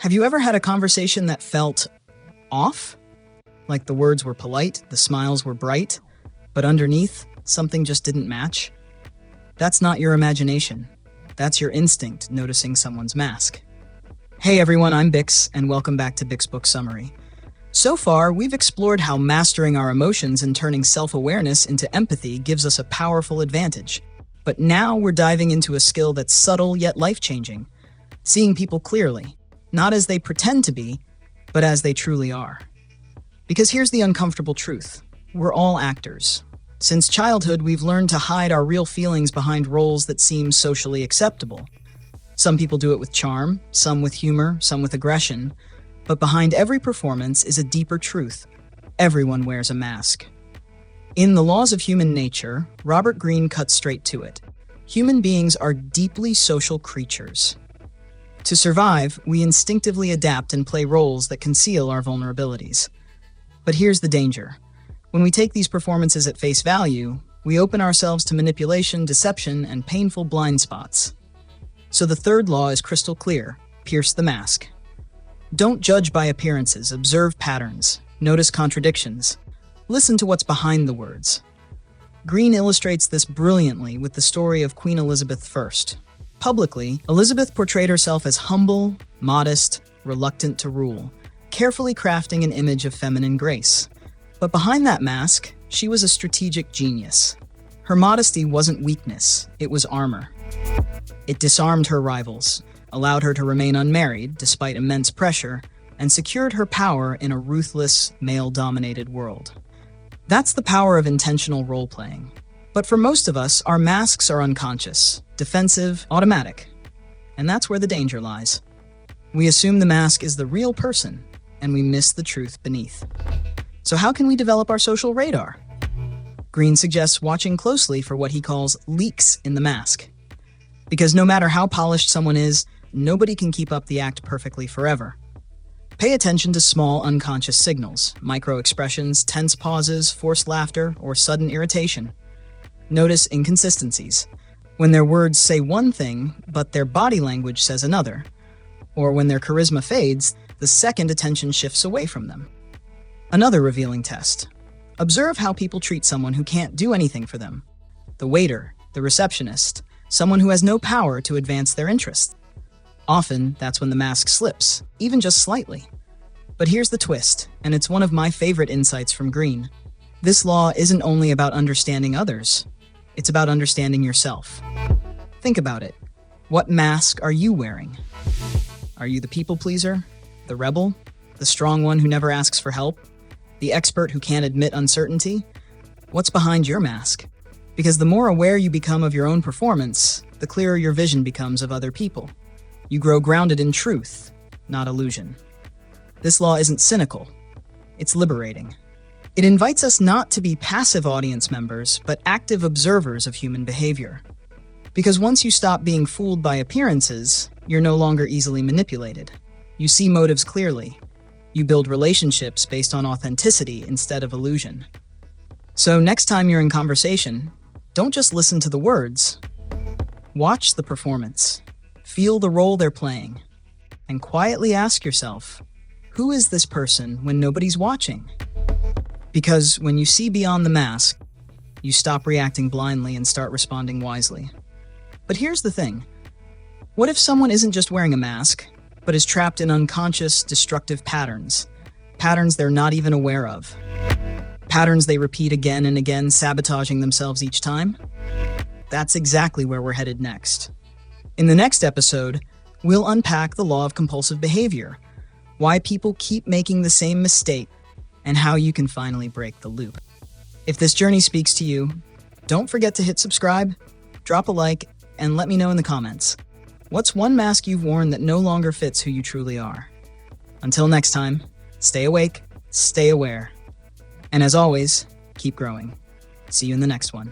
Have you ever had a conversation that felt off? Like the words were polite, the smiles were bright, but underneath, something just didn't match? That's not your imagination. That's your instinct noticing someone's mask. Hey everyone, I'm Bix, and welcome back to Bix Book Summary. So far, we've explored how mastering our emotions and turning self-awareness into empathy gives us a powerful advantage. But now we're diving into a skill that's subtle yet life-changing. Seeing people clearly, not as they pretend to be, but as they truly are. Because here's the uncomfortable truth. We're all actors. Since childhood, we've learned to hide our real feelings behind roles that seem socially acceptable. Some people do it with charm, some with humor, some with aggression. But behind every performance is a deeper truth. Everyone wears a mask. In The Laws of Human Nature, Robert Greene cuts straight to it. Human beings are deeply social creatures. To survive, we instinctively adapt and play roles that conceal our vulnerabilities. But here's the danger. When we take these performances at face value, we open ourselves to manipulation, deception, and painful blind spots. So the third law is crystal clear: pierce the mask. Don't judge by appearances, observe patterns, notice contradictions, listen to what's behind the words. Greene illustrates this brilliantly with the story of Queen Elizabeth I. Publicly, Elizabeth portrayed herself as humble, modest, reluctant to rule, carefully crafting an image of feminine grace. But behind that mask, she was a strategic genius. Her modesty wasn't weakness, it was armor. It disarmed her rivals, allowed her to remain unmarried despite immense pressure, and secured her power in a ruthless, male-dominated world. That's the power of intentional role-playing. But for most of us, our masks are unconscious, defensive, automatic. And that's where the danger lies. We assume the mask is the real person, and we miss the truth beneath. So how can we develop our social radar? Greene suggests watching closely for what he calls leaks in the mask. Because no matter how polished someone is, nobody can keep up the act perfectly forever. Pay attention to small unconscious signals, micro-expressions, tense pauses, forced laughter, or sudden irritation. Notice inconsistencies, when their words say one thing, but their body language says another. Or when their charisma fades, the second attention shifts away from them. Another revealing test. Observe how people treat someone who can't do anything for them. The waiter, the receptionist, someone who has no power to advance their interests. Often, that's when the mask slips, even just slightly. But here's the twist, and it's one of my favorite insights from Greene. This law isn't only about understanding others, it's about understanding yourself. Think about it. What mask are you wearing? Are you the people pleaser? The rebel? The strong one who never asks for help? The expert who can't admit uncertainty? What's behind your mask? Because the more aware you become of your own performance, the clearer your vision becomes of other people. You grow grounded in truth, not illusion. This law isn't cynical. It's liberating. It invites us not to be passive audience members, but active observers of human behavior. Because once you stop being fooled by appearances, you're no longer easily manipulated. You see motives clearly. You build relationships based on authenticity instead of illusion. So next time you're in conversation, don't just listen to the words. Watch the performance. Feel the role they're playing. And quietly ask yourself, who is this person when nobody's watching? Because when you see beyond the mask, you stop reacting blindly and start responding wisely. But here's the thing. What if someone isn't just wearing a mask, but is trapped in unconscious, destructive patterns? Patterns they're not even aware of. Patterns they repeat again and again, sabotaging themselves each time? That's exactly where we're headed next. In the next episode, we'll unpack the law of compulsive behavior, why people keep making the same mistake, and how you can finally break the loop. If this journey speaks to you, don't forget to hit subscribe, drop a like, and let me know in the comments. What's one mask you've worn that no longer fits who you truly are? Until next time, stay awake, stay aware, and as always, keep growing. See you in the next one.